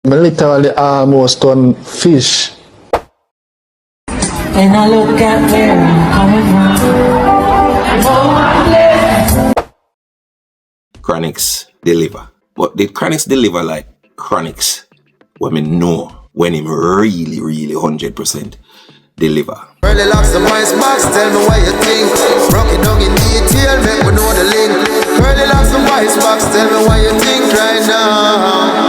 I literally almost turned fish. And I look at where I'm coming from. Chronixx deliver. But did Chronixx deliver like Chronixx? When me know when him really 100% deliver. Early locks the voice box, tell me what you think. Broke it down in detail, make me know the link. Early locks the voice box, tell me what you think right now.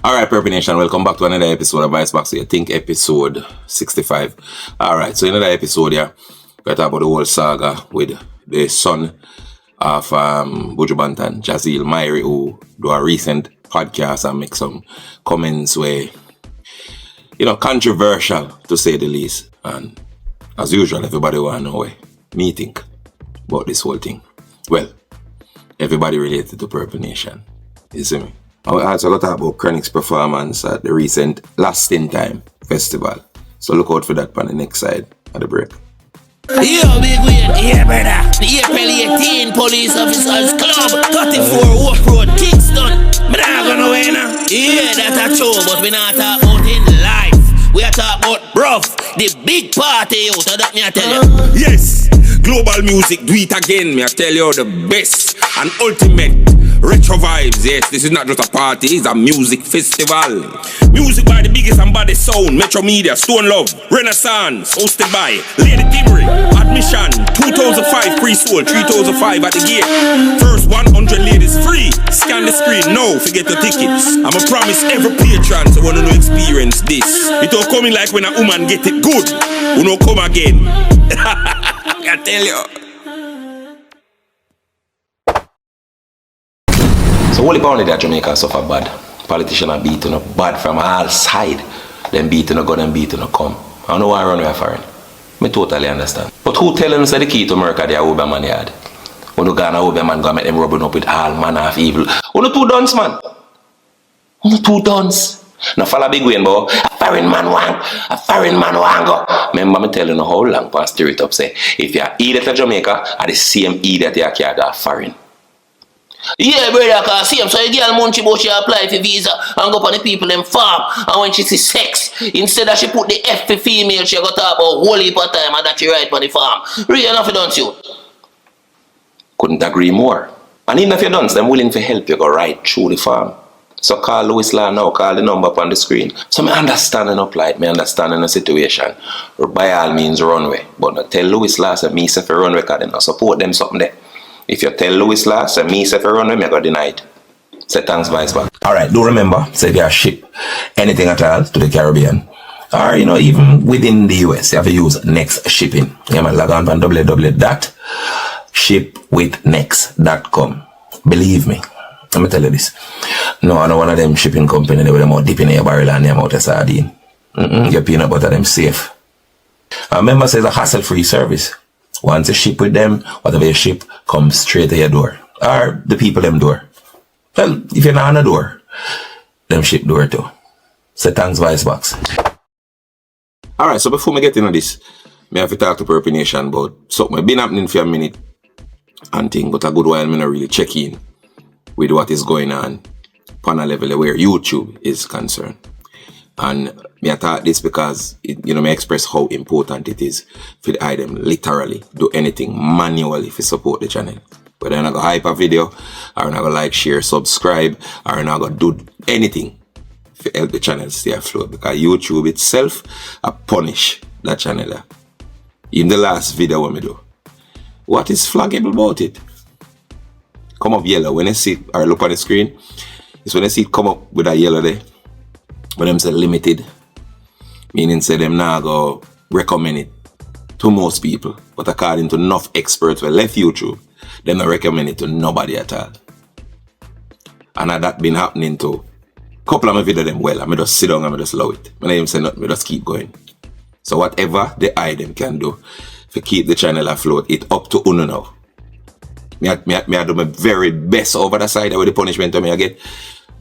Alright, Purple Nation, welcome back to another episode of Icebox. I think episode 65. Alright, so in another episode here, we talk about the whole saga with the son of Buju Son, Jazeel Myrie, who do a recent podcast and make some comments where, you know, controversial to say the least. And as usual, everybody want to know what me think about this whole thing. Well, everybody related to Purple Nation. You see me? I also got to talk about Chronixx performance at the recent Lasting Time Festival. So look out for that on the next side of the break. Yo, big win, yeah, brother. The April 18 Police Officers Club, 34 Oak Road, Kingston. But I'm gonna win, yeah, that's a show, but we not talk about in life. We are talking about, bruv, the big party out of that, me I tell you. Yes, global music, do it again, me I tell you, the best and ultimate. Retro vibes, yes, this is not just a party, it's a music festival. Music by the biggest and baddest sound, Metro Media, Stone Love, Renaissance, hosted by Lady Dimmery. Admission, 2005 pre-sold, 3005 at the gate. First 100 ladies free, scan the screen now, forget your tickets. I'ma promise every patron to wanna know experience this. It don't come in like when a woman get it good, we don't come again. I tell you. So only only that Jamaica suffer bad. Politicians are beaten up bad from all sides. Them beaten up go, them beaten up come. I don't know why I run away foreign. Me totally understand. But who tell them say the key to America they are Oberman yard? When you go on a Oberman go make them rubbing up with all manner of evil. Only two dons, man. Only two dons. Now follow big win, boy. A foreign man want go. Remember me telling you how long past Str8 up say if you are idiot at Jamaica, are the same idiot you can go foreign. Yeah, brother, cause see him, so a girl munchie about she apply for visa and go on the people them farm. And when she see sex, instead of she put the F for female, she got talk about whole heap of time and that she ride on the farm. Really enough, don't you? Couldn't agree more. And even if you don't, them willing to help you go right through the farm. So call Louis Law now, call the number up on the screen. So me understanding up like me understanding the situation. Or by all means runway. But not tell Louis Law say me say for runway because they not support them something there. If you tell Louis Law, say me say for runway, me go deny it. Say thanks, vice back. Alright, do remember, say if you ship anything at all to the Caribbean, or you know, even within the US, you have to use Next Shipping. You might log on to www.shipwithnext.com. Believe me, let me tell you this. No, I know one of them shipping company they were more deep in your barrel and them out of sardine. Your peanut butter them safe. And remember, say it's a hassle-free service. Once you ship with them, whatever you ship comes straight to your door. Or the people them door. Well, if you're not on the door, them ship door too. So thanks, Vice Box. Alright, so before we get into this, I have to talk to Purple Nation about something been happening for a minute and thing, but a good while I not really check in with what is going on a level where YouTube is concerned. And I thought this because, me express how important it is for the item literally do anything manually to support the channel. Whether you're not going to hype a video, or you're not going to like, share, subscribe, or you're not going to do anything to help the channel stay afloat. Because YouTube itself punish that channel. In the last video what I do. What is flaggable about it? Come up yellow. When I see it, or look on the screen, it's when I see it come up with a yellow there. When them say limited, meaning say them now go recommend it to most people. But according to enough experts who left YouTube, they not recommend it to nobody at all. And that been happening to a couple of my videos them well. I just sit down and I just love it. I don't even say nothing, I just keep going. So whatever the item can do to keep the channel afloat, it's up to Uno now. I do my very best over the side with the punishment I get.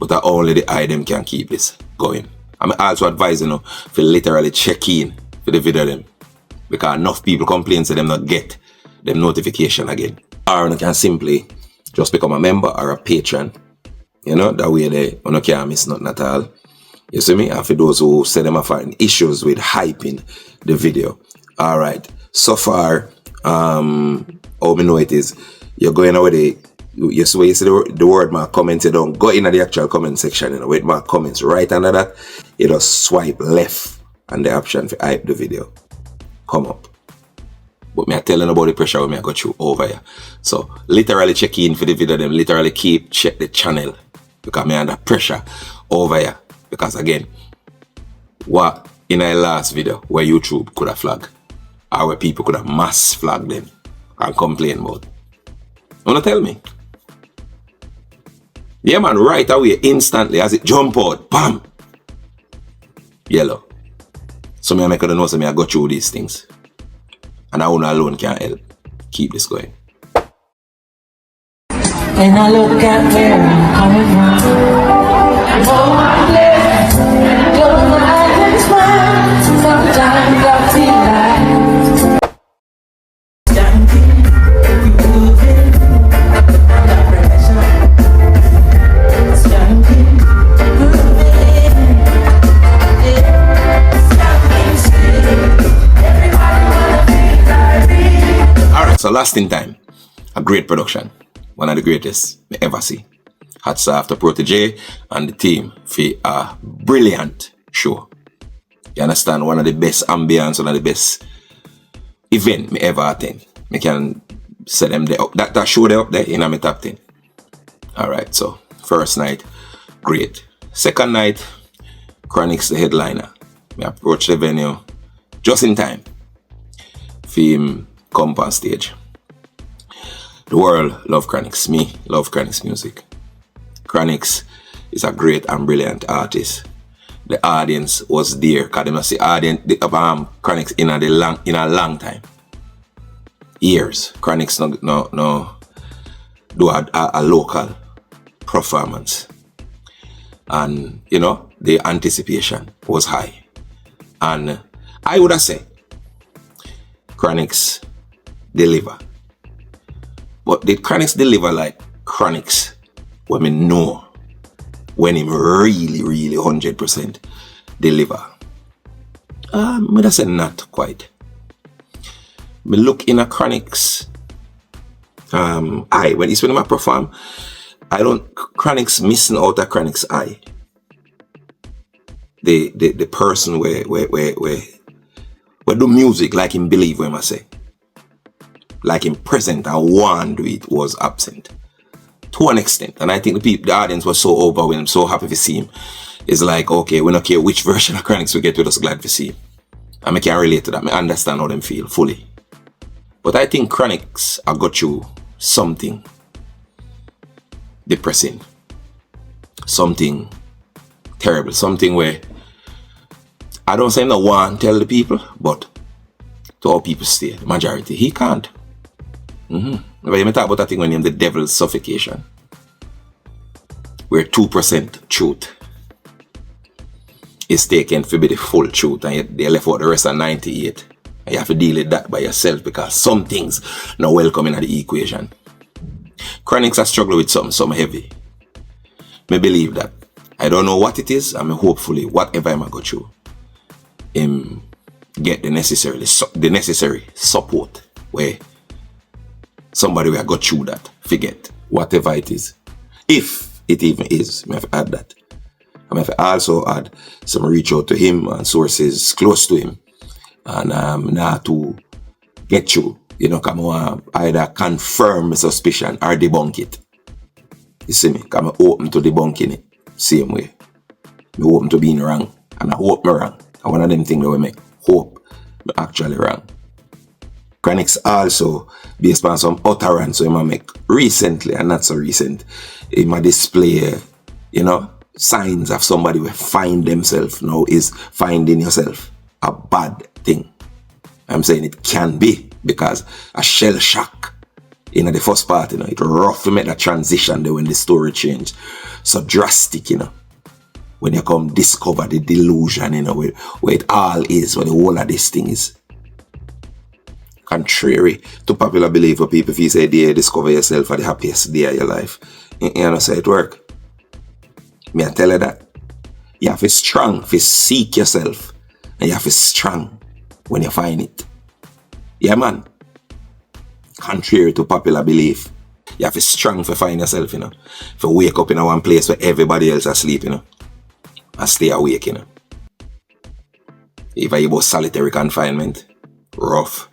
But only the item can keep this going. I'm also advising you to literally check in for the video them because enough people complain so them not get them notification again. Or you can simply just become a member or a patron. You know, that way you can't miss nothing at all. You see me? And for those who say them are finding issues with hyping the video. Alright. So far, how we know it is, you're going away you see the word mark commented on, go in the actual comment section, you know, with mark comments right under that, you just swipe left and the option for hype the video come up. But me I telling about the pressure when I got through over here. So literally check in for the video, them literally check the channel because me under pressure over here. Because again, what in our last video where YouTube could have flagged, or where people could have mass flagged them and complain about. Wanna tell me? Yeah man, right away, instantly, as it jump out, bam! Yellow. So me I make it know so me I go through these things. And I alone can't help keep this going. And I look at where I'm coming from. Oh, I'm blessed. Close my eyes and smile. Sometimes I feel like jumping, moving, under pressure. Jumping, moving, jumping still. Everybody wanna be like me. Alright, so Last in Time, a great production. One of the greatest I ever see. Hats off to Protege and the team for a brilliant show. You understand? One of the best ambience, one of the best event me ever attend. Me can set them there up. That show there up there in my top 10. Alright, so first night, great. Second night, Chronixx the headliner. Me approach the venue just in time for him come on stage. The world love Chronixx. Me love Chronixx music. Chronixx is a great and brilliant artist. The audience was there because they must see audience Chronixx in a long time. Years. Chronixx no do a local performance. And you know, the anticipation was high. And I would have said Chronixx deliver. But did Chronixx deliver like Chronixx when we know when him really 100% deliver? I would say not quite. Me look in a Chronixx eye when him perform, I don't Chronixx missing out a Chronixx eye. The person where do music like him believe when I say. Like him present and want to it was absent to an extent, and I think the audience was so overwhelmed, so happy to see him. It's like, okay, we don't care which version of Chronixx we get, we're just glad to see him. And I can relate to that. I understand how them feel fully. But I think Chronixx I got you something depressing, something terrible, something where I don't say no one tell the people, but to all people stay, the majority, he can't. But you talk about that thing when you the devil's suffocation, where 2% truth is taken to be the full truth, and they left out the rest of 98. And you have to deal with that by yourself because some things not welcome in the equation. Chronixx has struggled with something heavy. I believe that. I don't know what it is, and hopefully whatever I go through, him get the necessary support where somebody will go through that, forget whatever it is. If it even is, I have to add that. I have to also add some reach out to him and sources close to him. And now to get through, you know, come on, either confirm my suspicion or debunk it. You see me? Come open to debunking it. Same way. I'm open to being wrong. And I hope I'm wrong. And one of them things that we make hope I'm actually wrong. Chronixx also, based on some utterance so he make recently and not so recent, he might display, you know, signs of somebody who find themselves now is finding yourself a bad thing. I'm saying it can be because a shell shock in the first part, you know, it rough to make that transition there when the story changed. So drastic, you know, when you come discover the delusion, you know, where it all is, where the whole of this thing is. Contrary to popular belief, where people feel say they discover yourself at the happiest day of your life. You know, say it work. Me I tell you that. You have to be strong, to seek yourself. And you have to be strong when you find it. Yeah, man. Contrary to popular belief, you have to be strong to find yourself, you know. To wake up in one place where everybody else is asleep, you know. And stay awake, you know. If I about solitary confinement, rough.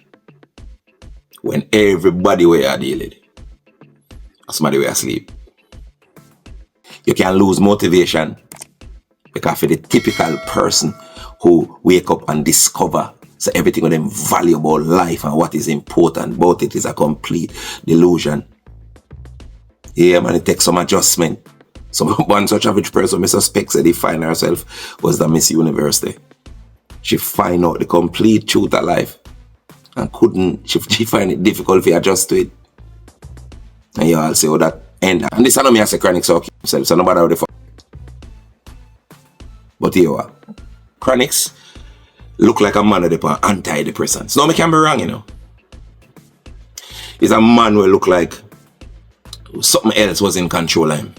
When everybody were dealing, somebody were asleep. You can lose motivation because for the typical person who wake up and discover so everything with them valuable life and what is important about it is a complete delusion. Yeah, man, it takes some adjustment. So one such average person I suspect said they find herself was the Miss Universe there. She find out the complete truth of life and she find it difficult to adjust to it. And you all say, oh, that end. And this I know me as a Chronixx so himself, so nobody how the fuck. But here you are. Chronixx look like a man with antidepressants. No, me can be wrong, you know. He's a man who look like something else was in control of him.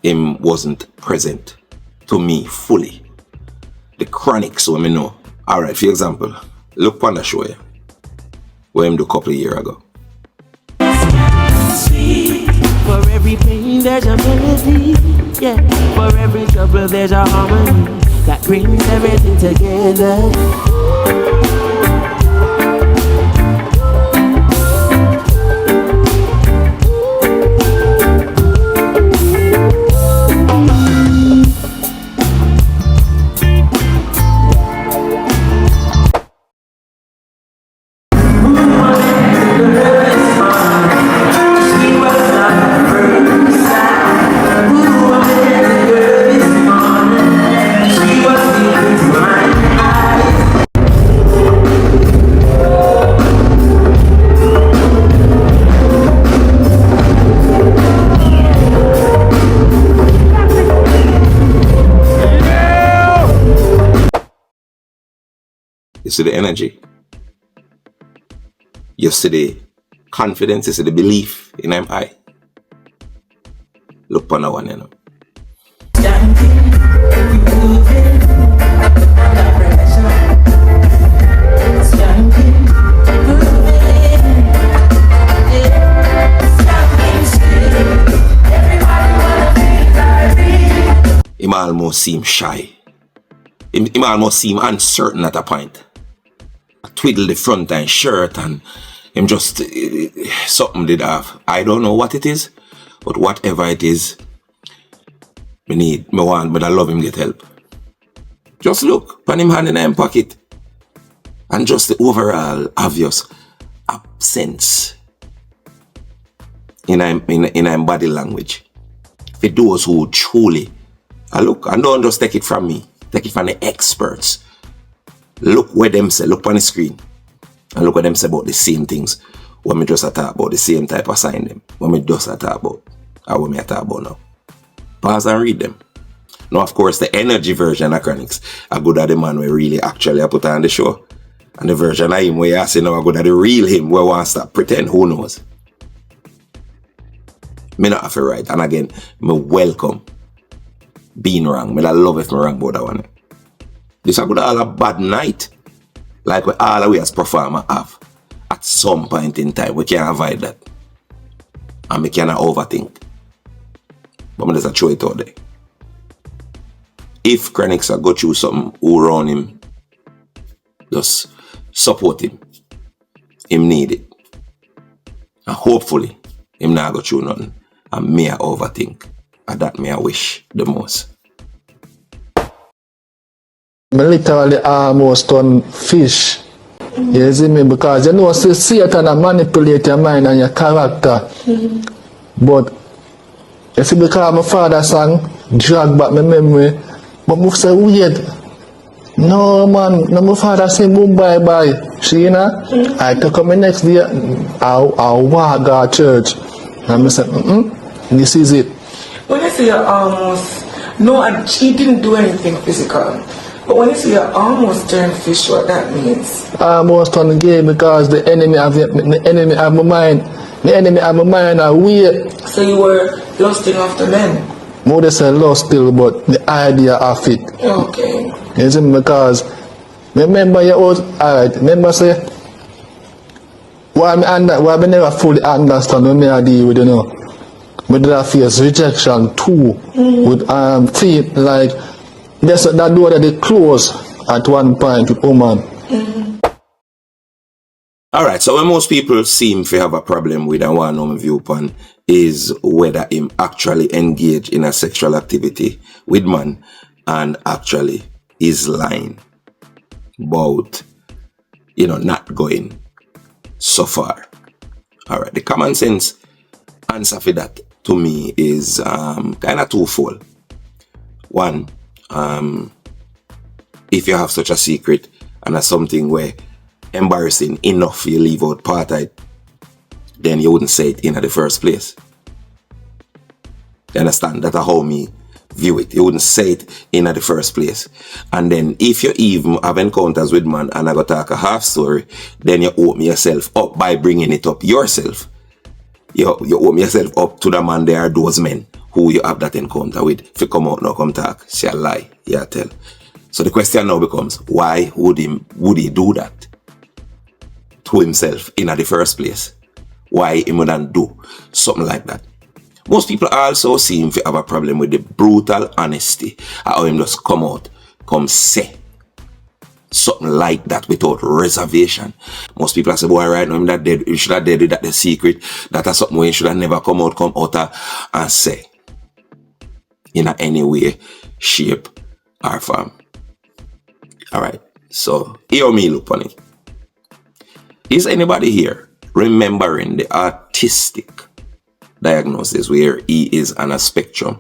Him wasn't present to me fully. The Chronixx who me know. Alright, for example, look on the show here. Where him do a couple of years ago. For every pain there's a melody, yeah. For every trouble there's a harmony that brings everything together. You see the energy. You see the confidence. You see the belief in them eye. Look on that one, you know. Him almost seem shy. Him almost seem uncertain at a point. Twiddle the front and shirt and him just something did have. I don't know what it is, but whatever it is, me want, but I love him get help. Just look, pan him hand in him pocket. And just the overall obvious absence in him body language. For those who truly, look, and don't just take it from me, take it from the experts. Look where them say, look on the screen. And look what them say about the same things. What me just talk about, the same type of sign them. What me just talk about. Or what me talk about now. Pause and read them. Now, of course, the energy version of Chronixx are good at the man we really actually put on the show. And the version of him where you say now are good at the real him where wants to pretend, who knows. Me not have to write. And again, me welcome being wrong. Me love if me wrong about that one. This is all a bad night. Like we all we as performers have. At some point in time, we can't avoid that. And we cannot overthink. But we just throw it out there. If Chronixx go through something who around him, just support him. Him need it. And hopefully, him not go through nothing. And me I overthink. And that me I wish the most. I literally almost turn fish. You see me? Because you know, Satan manipulate your mind and your character. But you see, because my father sang, drag back my memory. But I say, weird. No, man, no, my father say, boom, bye bye. See, you know? I took him the next day, I walk to church. And I said, this is it. When I say almost, no, he didn't do anything physical. But when you say you're almost turned fish, what that means? Almost on the game because the enemy have my mind. The enemy have my mind away. So you were lusting after men? More than say lust still, but the idea of it. Okay. You see me? Because remember you was alright. Remember say why me never fully understand when I deal with, you know. Me did I face rejection too. With feel like that's that door that they close at one point with woman. Alright, so when most people seem to have a problem with a one viewpoint is whether him actually engage in a sexual activity with man and actually is lying about, you know, not going so far. Alright, the common sense answer for that to me is kind of twofold. One, if you have such a secret and that's something where embarrassing enough you leave out part of it, then you wouldn't say it in the first place. You understand? That's how me view it. You wouldn't say it in the first place. And then if you even have encounters with man and I go talk a half story, then you open yourself up by bringing it up yourself. You open yourself up to the man there are those men who you have that encounter with. If you come out now, come talk, say a lie, yeah, tell. So the question now becomes, why would he do that to himself in the first place? Why he wouldn't do something like that? Most people also seem to have a problem with the brutal honesty how him just come out, come say something like that without reservation. Most people say, boy, right now him that dead, you should have dead with that the secret. That is something where you should have never come out and say in any way, shape, or form. Alright, so hear me look on it. Is anybody here remembering the autistic diagnosis where he is on a spectrum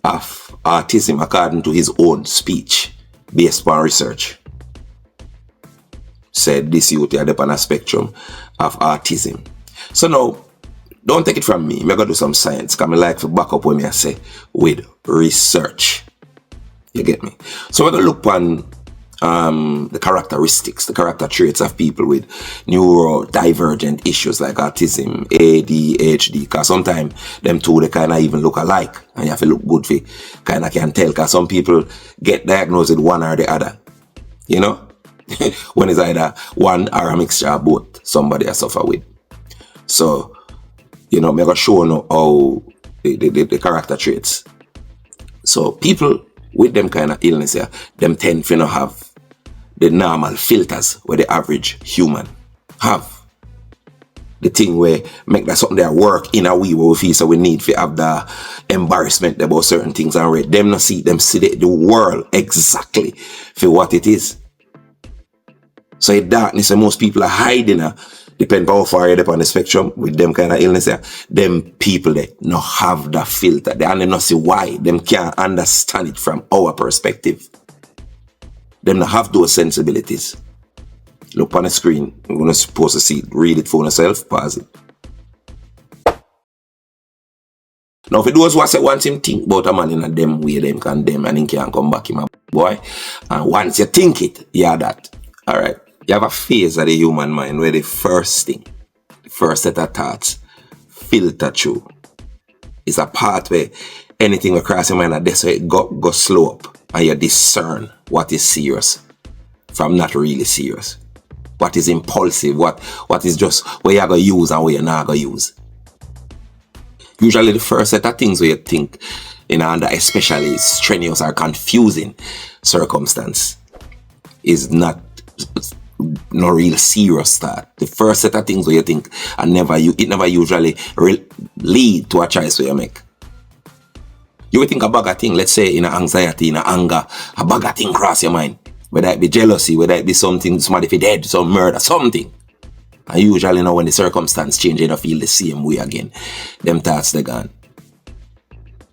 of autism according to his own speech based on research? Said this youth is on a spectrum of autism. So now, don't take it from me. I'm going to do some science because I like to back up what I say with research. You get me? So we're going to look on the characteristics, the character traits of people with neurodivergent issues like autism, ADHD, because sometimes them two they kind of even look alike and you have to look good for kind of can tell because some people get diagnosed with one or the other, you know, when it's either one or a mixture of both somebody has suffer with. So, you know, I'm going to show you how the character traits. So people with them kind of illness here, them tend to not have the normal filters where the average human have. The thing where make that something that work in a way where we feel so we need to have the embarrassment about certain things and read them not see them see the world exactly for what it is. So in darkness and most people are hiding depend on how far you're up on the spectrum with them kind of illness here, them people they not have that filter. They only not see why. Them can't understand it from our perspective. Them not have those sensibilities. Look on the screen. You're gonna supposed to see it. Read it for yourself. Pause it. Now for those who say once him think about a man in a them way, them condemn and he can't come back him a boy. And once you think it, yeah that. Alright. You have a phase of the human mind where the first thing, the first set of thoughts filter through. It's a part where anything will cross your mind and that's where it go slow up and you discern what is serious from not really serious. What is impulsive, what is just where you're going to use and where you're not going to use. Usually the first set of things where you think in under especially strenuous or confusing circumstance is not no real serious start. The first set of things where you think and it never usually lead to a choice where you make. You will think a bag of thing, let's say in a anxiety, in a anger, a bag of thing cross your mind. Whether it be jealousy, whether it be something, somebody be dead, some murder, something. And usually now when the circumstance change, you don't feel the same way again. Them thoughts they gone.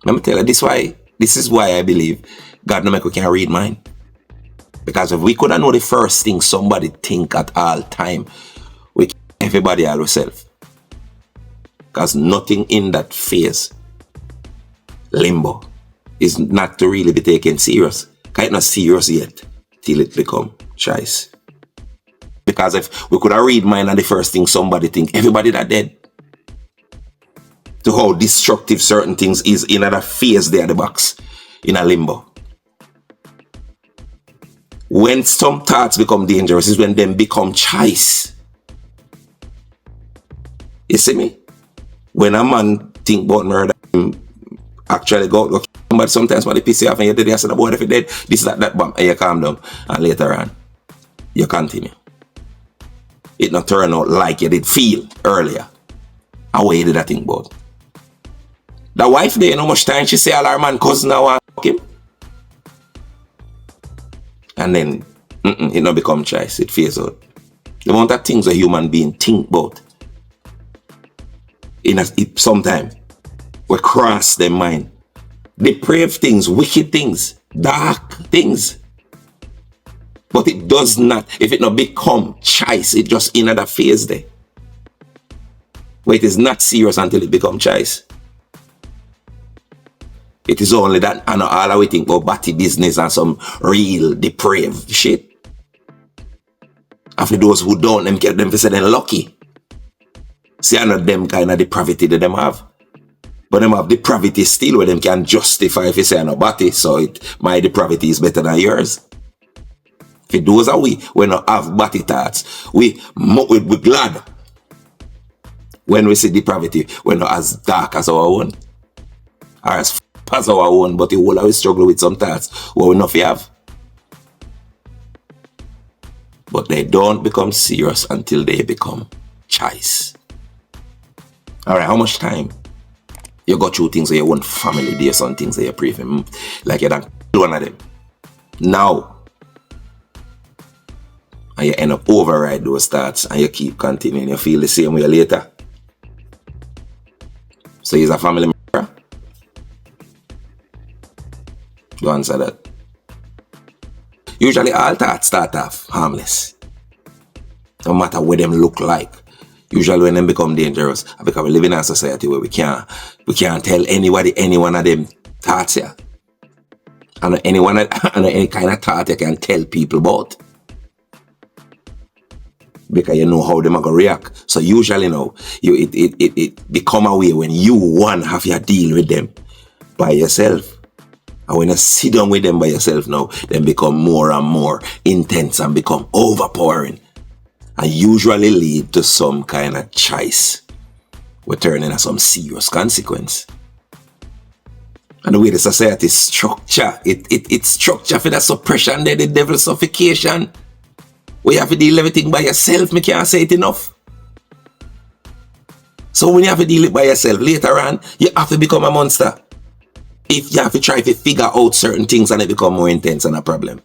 Let me tell you, this is why I believe God no make we can read mind. Because if we could know the first thing somebody think at all time, we can everybody ourselves. Because nothing in that phase, limbo, is not to really be taken serious. Because it's not serious yet. till it become choice. Because if we could have read mind and the first thing somebody think, everybody that dead. To how destructive certain things is in another phase there at the box, in a limbo. When some thoughts become dangerous is when them become choice. You see me? When a man think about murder, him actually go but sometimes when they piss you off and you did I said, boy, if you dead, this, that, bam, and you calm down. And later on, you continue. It not turn out like you did feel earlier. How you did that thing about? The wife there, you know much time she say all her man cousin now and fuck him. And then, it not become choice, it fades out. The amount of things a human being think about, sometimes, we cross their mind. Depraved things, wicked things, dark things. But it does not, if it not become choice, it just in another phase there. But it is not serious until it become choice. It is only that, I know all we think about batty business and some real depraved shit. After those who don't, them get them to say they're lucky. See, I know them kind of depravity that them have. But them have depravity still where them can justify if you say I know batty, so my depravity is better than yours. If those are we not have batty thoughts, we glad when we see depravity, we're not as dark as our own. Or as as our own, but we will always struggle with some thoughts what we not have. But they don't become serious until they become choice. Alright, how much time? You go through things where you want family, there's some things that you pray for, like you don't kill one of them. Now, and you end up override those thoughts and you keep continuing, you feel the same way later. So he's a family member? You answer that. Usually all thoughts start off harmless. No matter what them look like. Usually when them become dangerous, because we live in a society where we can't tell anybody any one of them thoughts here. And any kind of thought you can tell people about. Because you know how them are going to react. So usually now, it become a way when you one have to deal with them by yourself. And when you sit down with them by yourself now, then become more and more intense and become overpowering. And usually lead to some kind of choice. We turn into some serious consequence. And the way the society structure, it's structure for the suppression there, the devil's suffocation. We have to deal everything by yourself, me can't say it enough. So when you have to deal it by yourself, later on, you have to become a monster. If you have to try to figure out certain things and it become more intense and a problem.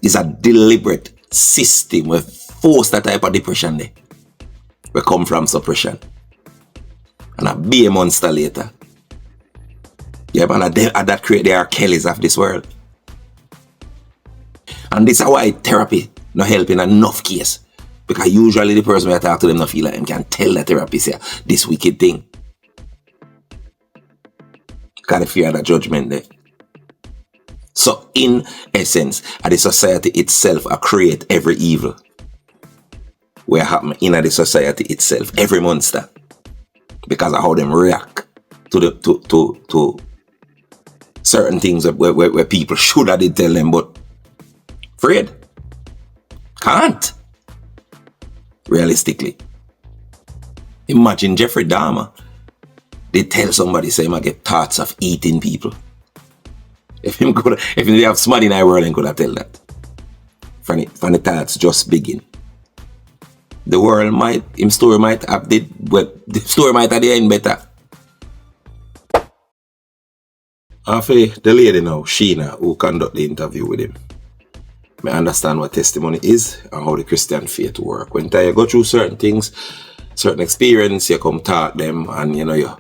It's a deliberate system we force that type of depression there. We come from suppression. And a be a monster later. Yeah, and that create the R. Kellys of this world. And this is why therapy not helping enough case. Because usually the person when I talk to them not feel like them can tell the therapist here this wicked thing. Because they fear that judgment there. So in essence, the society itself create every evil. Where happen in the society itself, every monster. Because of how them react to certain things where people should have did tell them, but afraid. Can't. Realistically. Imagine Jeffrey Dahmer. They tell somebody, say, I get thoughts of eating people. If they have somebody in our world, they could have tell that. From the thoughts just begin. The world might, the story might have the end better. After the lady now, Sheena, who conduct the interview with him, I understand what testimony is and how the Christian faith work. When you go through certain things, certain experience, you come talk them and you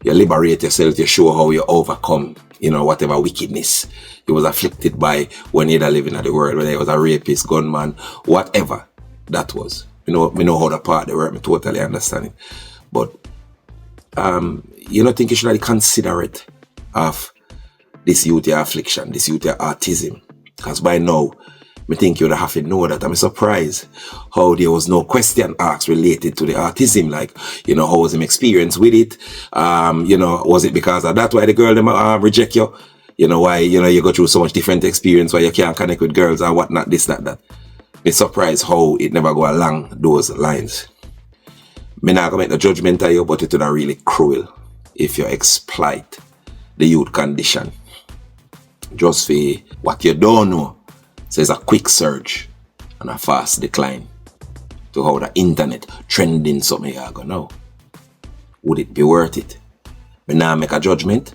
liberate yourself, you show how you overcome, whatever wickedness you was afflicted by when you living in the world, whether it was a rapist, gunman, whatever that was. We know how the part they work, I totally understand it. But you don't think you should really consider it of this youth affliction, this youth autism, Because by now, I think you would have to know that. I'm surprised how there was no question asked related to the autism. Like, you know, how was him experience with it? You know, was it because of that why the girl them reject you? You know, why, you know, you go through so much different experience why you can't connect with girls and whatnot, this, that. It's surprised how it never go along those lines. Me not gonna make the judgment of you, but it would be really cruel if you exploit the youth condition. Just for what you don't know. So it's a quick surge and a fast decline to how the internet trending something you gonna know. Would it be worth it? Me now make a judgment,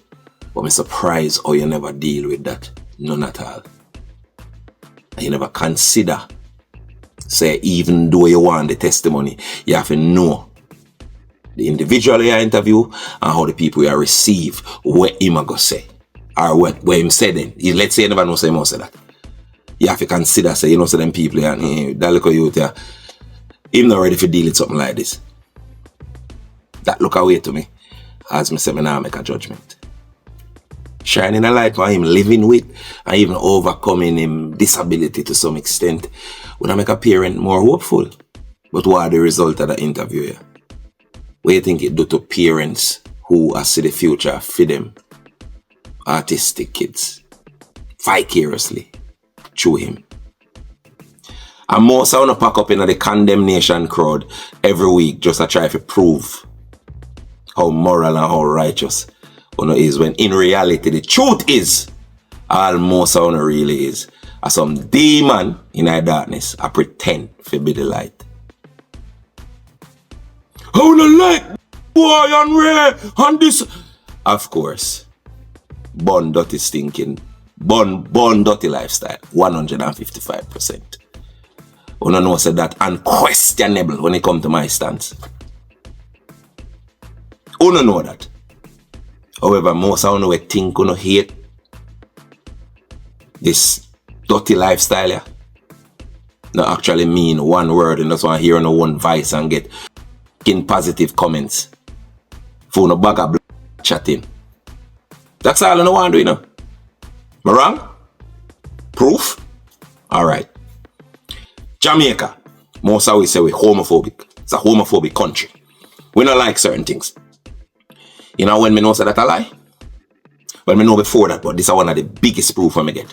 but me surprised how you never deal with that. None at all. And you never consider, say, even though you want the testimony, you have to know the individual you interview and how the people you receive, what him go say. Or what him say then. Let's say you never know say him say that. You have to consider, say, you know, so them people and that little youth here, him not ready to deal with something like this. That look away to me, as me say, me now make a judgment. Shining a light on him living with and even overcoming him disability to some extent would make a parent more hopeful. But what are the result of the interview here? What do you think it do to parents who are see the future for them autistic kids vicariously through him? And most I want to pack up in the condemnation crowd every week just to try to prove how moral and how righteous one is, when in reality the truth is all most I want to really is some demon in the darkness I pretend to be the light. I wanna like boy and rare and this. Of course, born dirty stinking, born dirty lifestyle, 155%. You know say that unquestionable when it come to my stance. You know that. However, most of you think you hate this dirty lifestyle. Yeah? No actually mean one word and just want to hear no one voice and get in positive comments. For no bag of chatting. That's all I want to do, you know. Am I wrong? Proof? Alright. Jamaica. Most of we say we're homophobic. It's a homophobic country. We don't like certain things. You know when me know say that I lie? Well, me know before that, but this is one of the biggest proof I get.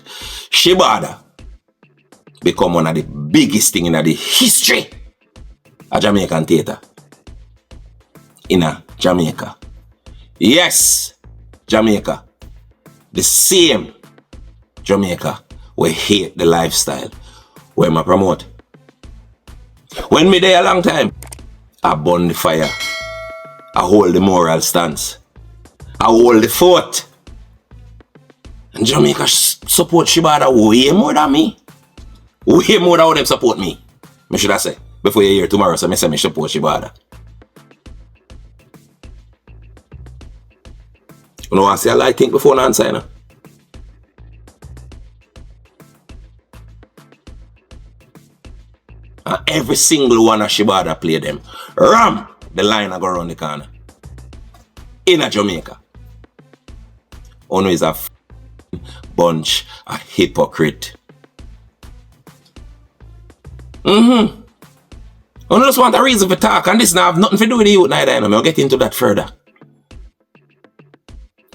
Shibada become one of the biggest thing in the history of Jamaican theatre. In Jamaica. Yes, Jamaica. The same Jamaica we hate the lifestyle where I promote. When me there a long time, I burn the fire. I hold the moral stance. I hold the fort. And Jamaica support Shibada way more than me. Way more than how them support me. Me should I say, before you hear tomorrow, so me say me support Shibada. You know what I say? I like think before I answer, you know? And every single one of Shibada play them. Ram! The line I go around the corner. In a Jamaica. Ono is a bunch of hypocrite. Ono just want a reason for talk, and this now have nothing to do with the youth neither. I'll get into that further.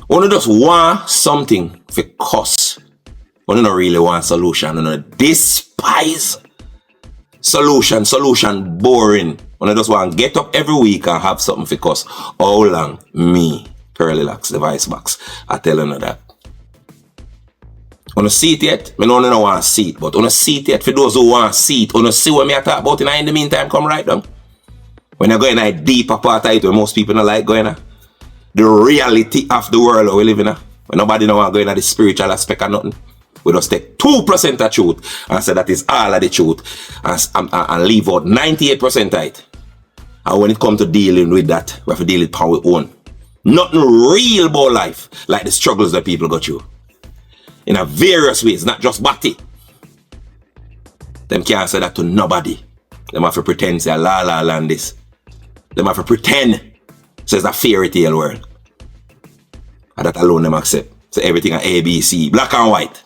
Ono just want something for cuss. Ono don't really want solution. Ono despise solution boring. Ono just want to get up every week and have something for cuss. How long? Me, Curly Locks, the voice box, I tell you that. Ono see it yet? I don't want to see it, but ono see it yet for those who want to see it. Ono see what me I talk about in the meantime, come right down. When you go in a deeper part of it where most people don't like going in. The reality of the world we live in. When nobody don't want to go into the spiritual aspect or nothing. We just take 2% of truth and say that is all of the truth and leave out 98% of it. And when it comes to dealing with that, we have to deal with our own. Nothing real about life like the struggles that people go through. In a various ways, not just body. Them can't say that to nobody. Them have to pretend say la la land this. Them have to pretend says a fairy tale world. And that alone them accept. So everything are ABC, black and white.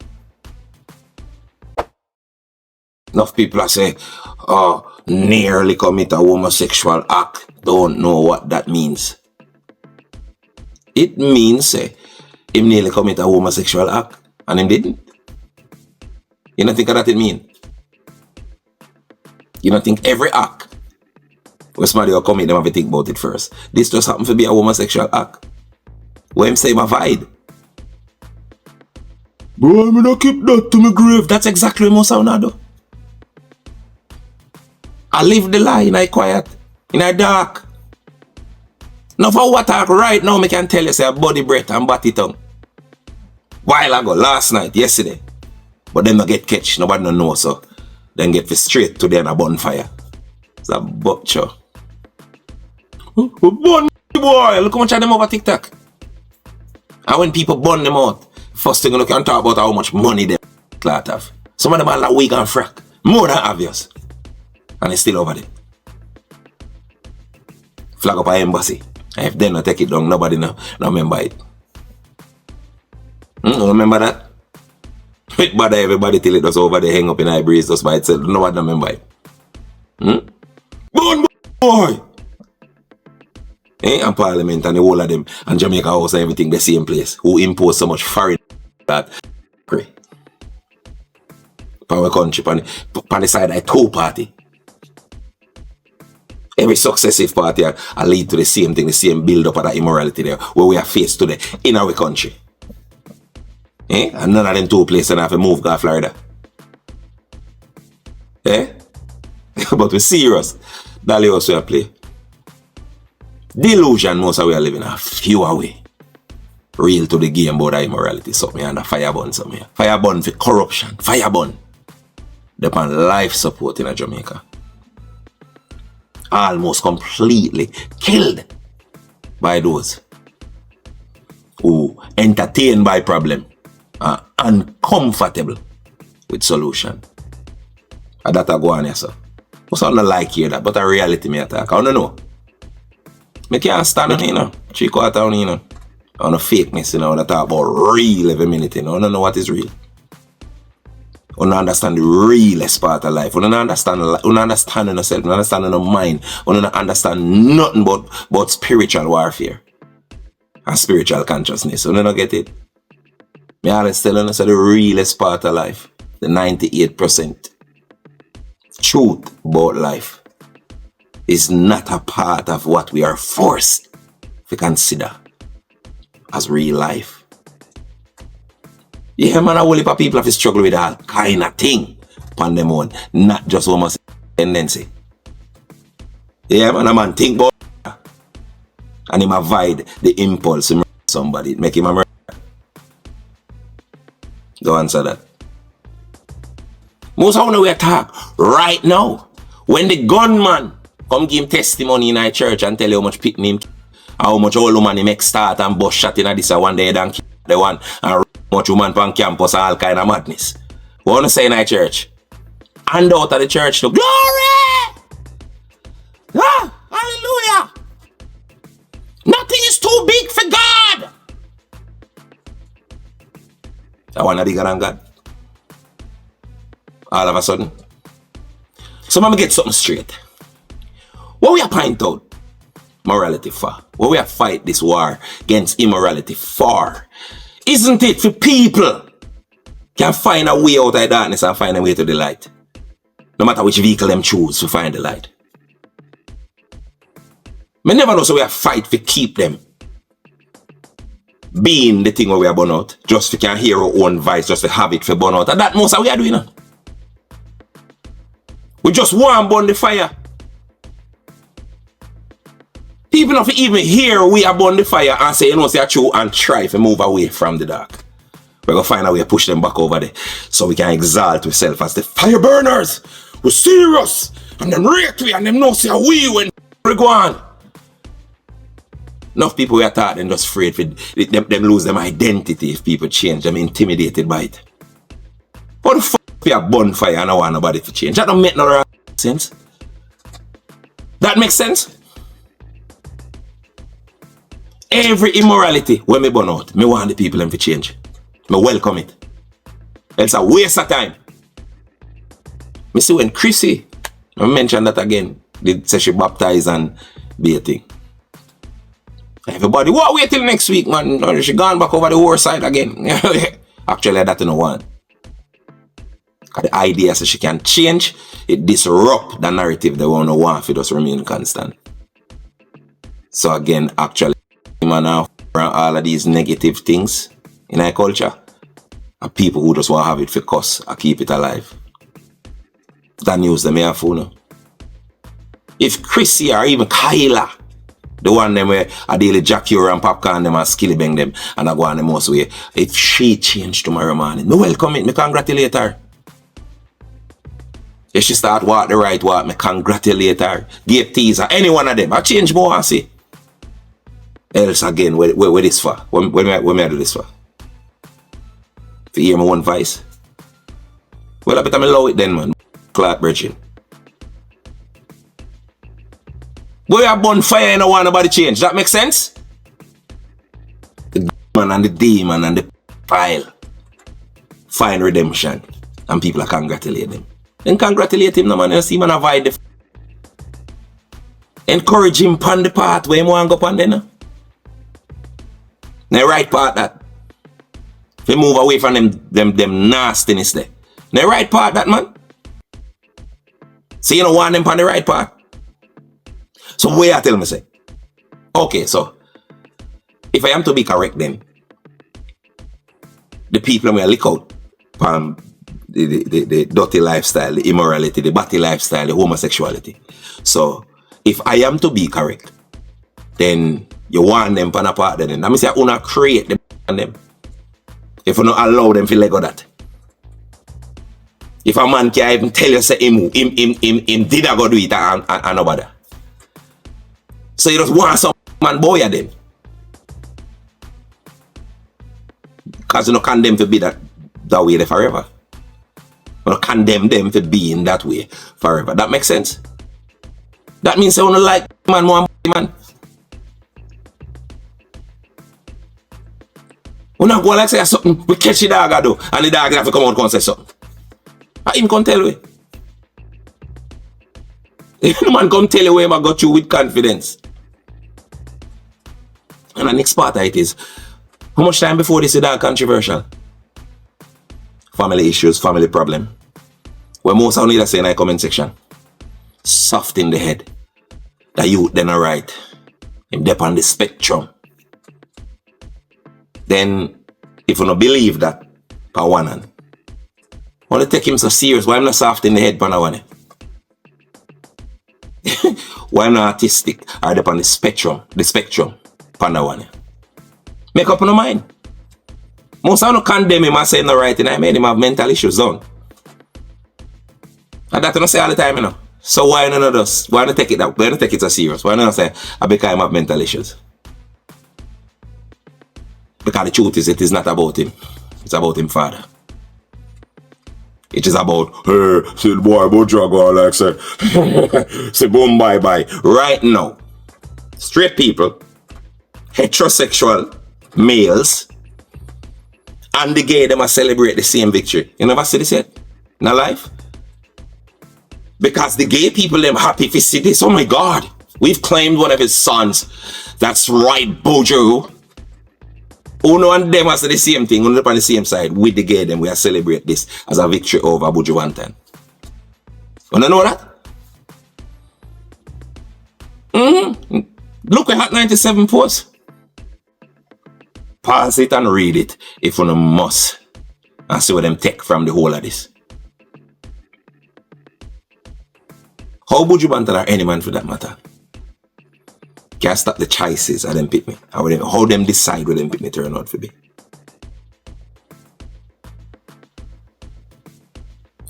Enough people are say, oh, nearly commit a homosexual act. Don't know what that means. It means, him nearly commit a homosexual act. And him didn't. You don't think that it mean? You don't think every act where somebody will commit, them have to think about it first. This just happened to be a homosexual act. Where him say my vibe. Bro, I'm gonna keep that to my grave. That's exactly what I do. I live the lie in a quiet, in a dark. Now for what I talk right now, I can tell you say body breath and body tongue. While ago, last night, yesterday. But then I get catch, nobody don't know, so then get for straight to them a bonfire. It's a butcher. Burn boy, look how much of them over TikTok. And when people burn them out, first thing you can talk about how much money they have. Some of them are like wig and frack. More than obvious. And it's still over there. Flag up an embassy. And if they don't take it down, nobody no remember it. Remember that? It bother everybody till it was over there, hang up in high breeze just by itself. Nobody remember it. Burn boy! And Parliament and the whole of them and Jamaica House and everything the same place. Who impose so much foreign that pray. Power country on the side of two party. Every successive party are lead to the same thing, the same build up of that immorality there where we are faced today in our country. And none of them two places have to move to Florida. But we're serious. Nadia Lewis we play. Delusion most of we are living a few away. Real to the game about immorality. Something and a fire burn somewhere. Fire burn for corruption. Fire burn. Depend life support in Jamaica. Almost completely killed by those who entertained by problem. Uncomfortable with solution. And that I go on here, sir. Most of them like hear that, but a reality me attack. I don't know. I can't stand on here, 3 quarters on here. On a fakeness, I talk about real every minute, I don't know what is real. I don't understand the realest part of life. I don't understand yourself, I don't understand your mind. I don't understand nothing but spiritual warfare and spiritual consciousness. I don't get it. I always tell you, the realest part of life, the 98% truth about life, is not a part of what we are forced to consider as real life. Yeah, man, a whole heap of people have to struggle with all kind of thing upon them own, not just almost tendency. Yeah, man, a man think about that, and him avoid the impulse to murder somebody, make him a murderer. Don't answer that. Most of we talk right now. When the gunman come give him testimony in our church and tell you how much pitney him, how much old woman he make start and bust shot in this one day and kill the one, and how much woman on campus and all kind of madness. What want to say in our church? Hand out of the church to glory! Hallelujah! Nothing is too big for God! I want to bigger than God. All of a sudden. So let me get something straight. What we are point out morality for? What we are fight this war against immorality for? Isn't it for people can find a way out of darkness and find a way to the light? No matter which vehicle them choose to find the light. Me never know so we are fight to keep them being the thing where we are born out, just to can hear our own voice, just to have it for burn out. And that most of we are doing. We just want burn the fire. People don't even hear we are burn the fire and say, you know, say true and try to move away from the dark. We're going to find a way to push them back over there so we can exalt ourselves as the fire burners. We're serious. And them rate we and them know say we when we go on. Enough people we are taught them just afraid for them lose them identity if people change, them intimidated by it. How the fuck we are bonfire and I want nobody to change? That don't make no sense. That makes sense? Every immorality when me burn out, me want the people them to change. Me welcome it. It's a waste of time. Me see when Chrissy, I mentioned that again, did say she baptized and be a thing. Everybody, what, wait till next week, man. No, she gone back over the war side again. Actually, that no one. The idea so she can change, it disrupt the narrative they won't want if it just remain constant. So again, actually, man, all of these negative things in our culture are people who just want to have it for cuss and keep it alive. That news them here for no. If Chrissy or even Kyla, the one them where I deal with Jack Euro and Popcorn them and Skilly Bang them and I go on the most way, if she change tomorrow morning, me welcome it, me congratulate her. If she start walk the right walk, me congratulate her. Give teaser, any one of them. I change more and see. Else again, where this for? Where me I do this for? To hear my one voice. Well, I better me allow it then, man. Clark Virgin. Boy, a bonfire and I want nobody change. That makes sense? The man and the demon and the pile find redemption. And people are congratulating them. Then congratulate him, no man. You see, man, avoid the encourage him on the path where he want to go on there, no? The right part that. If he move away from them nastiness there. The right part that, man. So you don't want them on the right path. So where I tell me say, okay, so if I am to be correct then, the people who lick out from the dirty lifestyle, the immorality, the batty lifestyle, the homosexuality. So if I am to be correct, then you want them pan apart then. That means you want to create them on them. If you don't allow them to let go that. If a man can't even tell you say him did I go do it and nobody. So you just want some man boy at them. Because you don't condemn to be that way there forever. You don't condemn them to be in that way forever. That makes sense? That means you don't like man more man. You not go like say something, we catch the dog do, and the dog have to come out and say something. I him come tell you. The man come tell you where I got you with confidence. And the next part of it is, how much time before this is that controversial? Family issues, family problem. Where most of need to say in the comment section. Soft in the head. The youth then are right. Him dep on the spectrum. Then, if you don't believe that, for one hand, want to take him so serious, why am not soft in the head, for one? Why not autistic or dep on the spectrum, for one? Make up your mind. Most of them condemn him and say no right, and I made him have mental issues done. And that I don't say all the time, you know. So why not us? Why not take it that? Why not take it so serious? Why not say I because I have mental issues? Because the truth is, it is not about him. It's about him father. It is about, hey, say the boy about drug or like say, say boom bye bye. Right now, straight people, heterosexual males, and the gay them celebrate the same victory. You never see this yet? In life? Because the gay people them happy to see this. Oh my God, we've claimed one of his sons. That's right, Buju. Uno and them are the same thing, uno on the same side. With the gay them, we are celebrate this as a victory over Buju one time. You know that? Look at Hot 97 post. Pause it and read it if you must. And see what them take from the whole of this. How Buju Banton or any man for that matter can't stop the choices of them pick me. How them decide where them pick me turn out for be.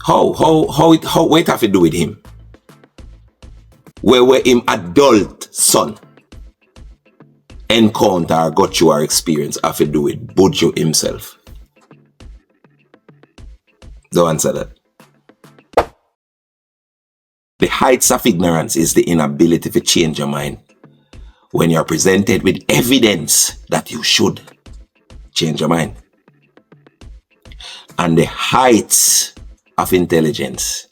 How what have to do with him? Where him adult son encounter or got you or experience have to do with Buju himself? Don't answer that. The heights of ignorance is the inability to change your mind when you're presented with evidence that you should change your mind. And the heights of intelligence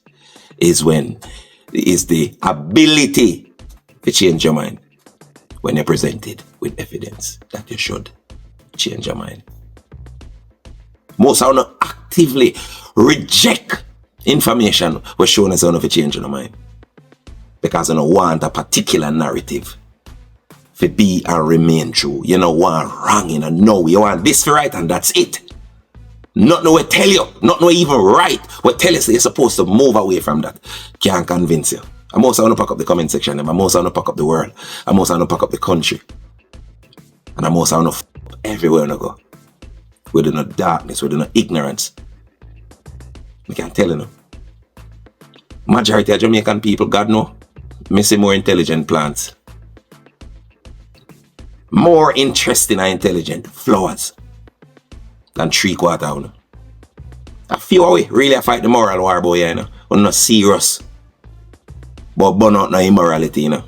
is the ability to change your mind when you're presented with evidence that you should change your mind. Most are not actively reject information we're showing us how to change your mind because you don't want a particular narrative to be and remain true. You don't want wrong, you know. You want this for right and that's it. Nothing we tell you, nothing we even right. We tell you so you're supposed to move away from that. Can't convince you. I most want to pack up the comment section. I most want to pack up the world. I most want to pack up the country. And I most want to everywhere I go. Within the darkness, within the ignorance. I can't tell you no. Majority of Jamaican people, God know, me see more intelligent plants. More interesting and intelligent flowers than 3/4. A few away, really I fight the moral war boy, you know. I'm not serious. But burn out no immorality, you know.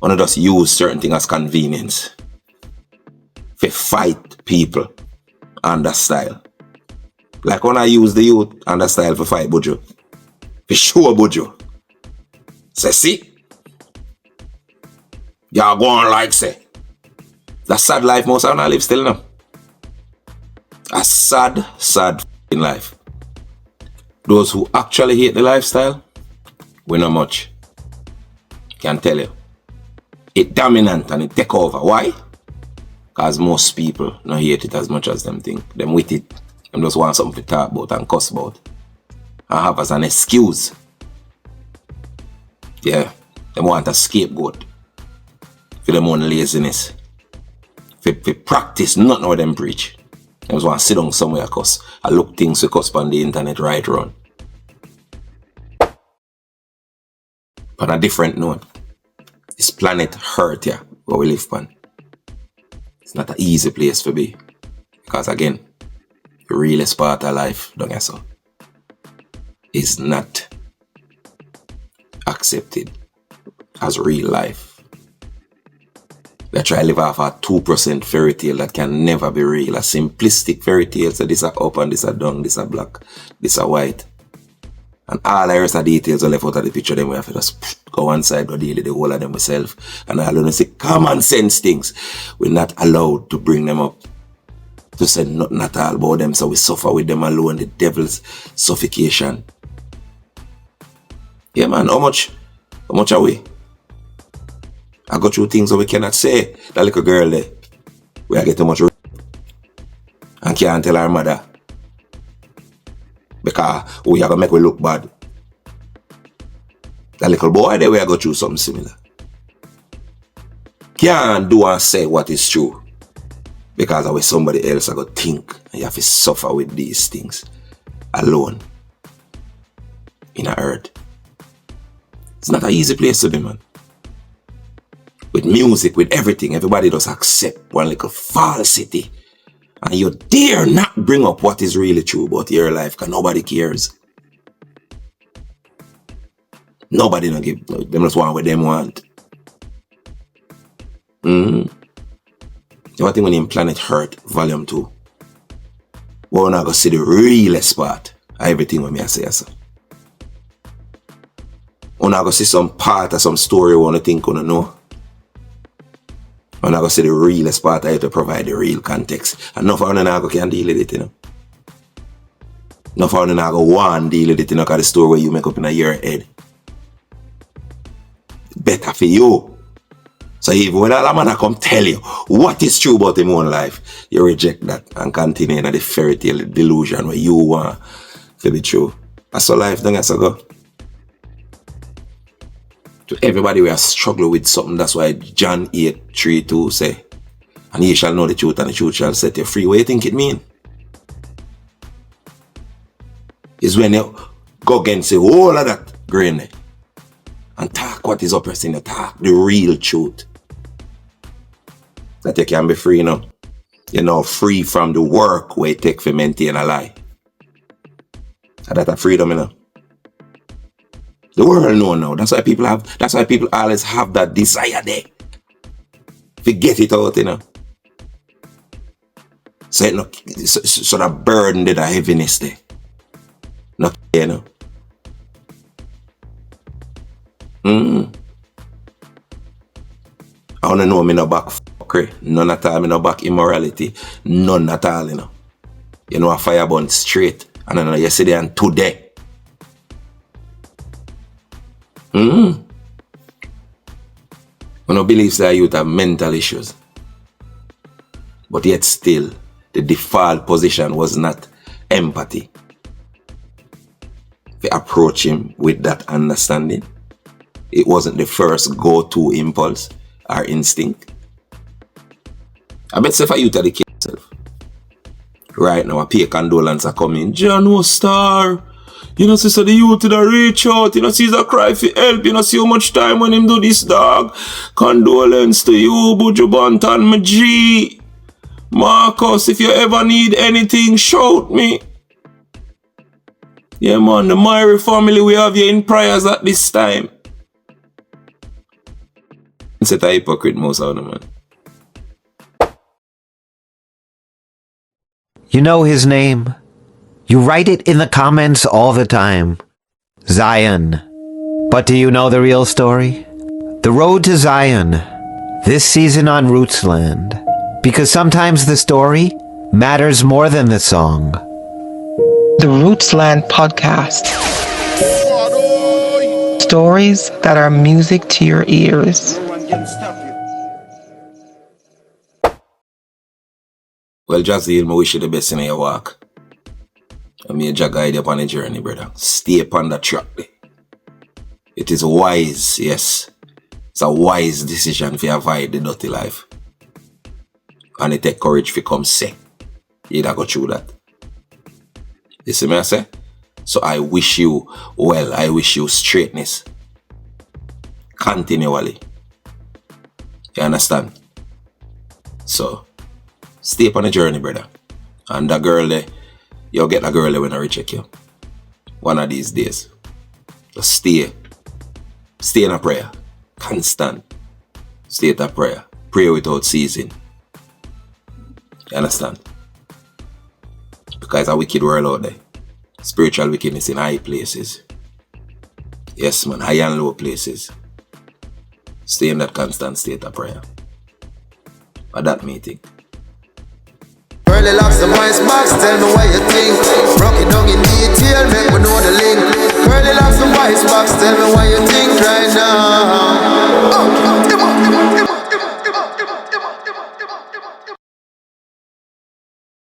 I'm just use certain things as convenience. To fight people under style. Like when I use the youth under style for fight Buju. For sure Buju. Say, see? Y'all go on like say. That sad life most of them live still now. A sad in life. Those who actually hate the lifestyle, we know much. Can tell you. It dominant and it take over. Why? Because most people don't hate it as much as them think. Them with it. Them just want something to talk about and cuss about. And have as an excuse. Yeah. Them want a scapegoat. For them own laziness. For practice nothing what them preach. They just want to sit down somewhere cuss. I look things we cuss on the internet right run. On a different note, this planet hurt ya where we live on. It's not an easy place to be. Because again, the realest part of life, don't you so, is not accepted as real life. They try to live off a 2% fairy tale that can never be real. A simplistic fairy tale, so this are up and this are down, this are black, this are white. And all the rest of details are left out of the picture, then we have to just go one side, go deal with the whole of them myself. And all of them say common sense things. We're not allowed to bring them up. To say nothing at all about them, so we suffer with them alone, the devil's suffocation. Yeah man, how much are we? I go through things that we cannot say. That little girl there, we get too much and can't tell her mother. Because we are going to make we look bad. That little boy there, we are going through something similar. Can't do and say what is true. Because of somebody else are going to think. And you have to suffer with these things. Alone. In a earth. It's not an easy place to be, man. With music, with everything, everybody does accept one little falsity. And you dare not bring up what is really true about your life because nobody cares. Nobody don't give them just want what them want. You know what when in Planet Hurt, Volume 2? We're not going to see the realest part of everything when I say so. We're not going to see some part of some story we want to think we don't know. I'm not going to say the realest part of it to provide the real context. And enough of them can deal with it, you know. Enough of them want to deal with it, you know, because the story where you make up in your head. Better for you. So even when a man come tell you what is true about his own life, you reject that and continue in the fairy tale delusion where you want to be true. That's how life don't go. To everybody we are struggling with something. That's why John 8:3-2 say, and ye shall know the truth and the truth shall set you free. What do you think it mean? Is when you go against the whole of that grain and talk what is oppressing you, talk the real truth. That you can be free now. You're now free from the work where you take to maintain a lie. And that's a freedom, you know. The world know now. That's why people always have that desire there. To get it out, you know. So that burden there, that heaviness there. Not, you know. I wanna know me no back fuckery. None at all. Me no back immorality. None at all, you know. You know, a fire burn straight. And I know yesterday and today. I don't believe that youth have mental issues. But yet still, the default position was not empathy. If you approach him with that understanding, it wasn't the first go-to impulse or instinct. I bet if a youth educate himself. Right now, I pay condolences are coming. John Star. You know, sister, the youth to the reach out. You know, see the cry for help. You know, see how much time when him do this, dog. Condolence to you, Buju Son, my G. Marcus, if you ever need anything, shout me. Yeah, man, the Myrie family, we have you in prayers at this time. It's a hypocrite, most of them, man. You know his name. You write it in the comments all the time. Zion. But do you know the real story? The road to Zion. This season on Rootsland. Because sometimes the story matters more than the song. The Rootsland Podcast. Stories that are music to your ears. Well, Jazeel, I wish you the best in your walk. I mean, Jah guide you upon a journey, brother. Stay upon the track. It is wise, yes. It's a wise decision to avoid the dirty life. And it take courage to come say. You don't go through that. You see me I say? So I wish you well. I wish you straightness. Continually. You understand? So, stay upon the journey, brother. And the girl there, you'll get a girl there when I recheck you. One of these days. Just stay. Stay in a prayer. Constant. Stay in a prayer. Pray without ceasing. You understand? Because it's a wicked world out there. Spiritual wickedness in high places. Yes, man. High and low places. Stay in that constant state of prayer. At that meeting. Early locks the voice box, tell me what you think. Broke it down in detail, make me know the link. Curly locks the voice box, tell me what you think right now.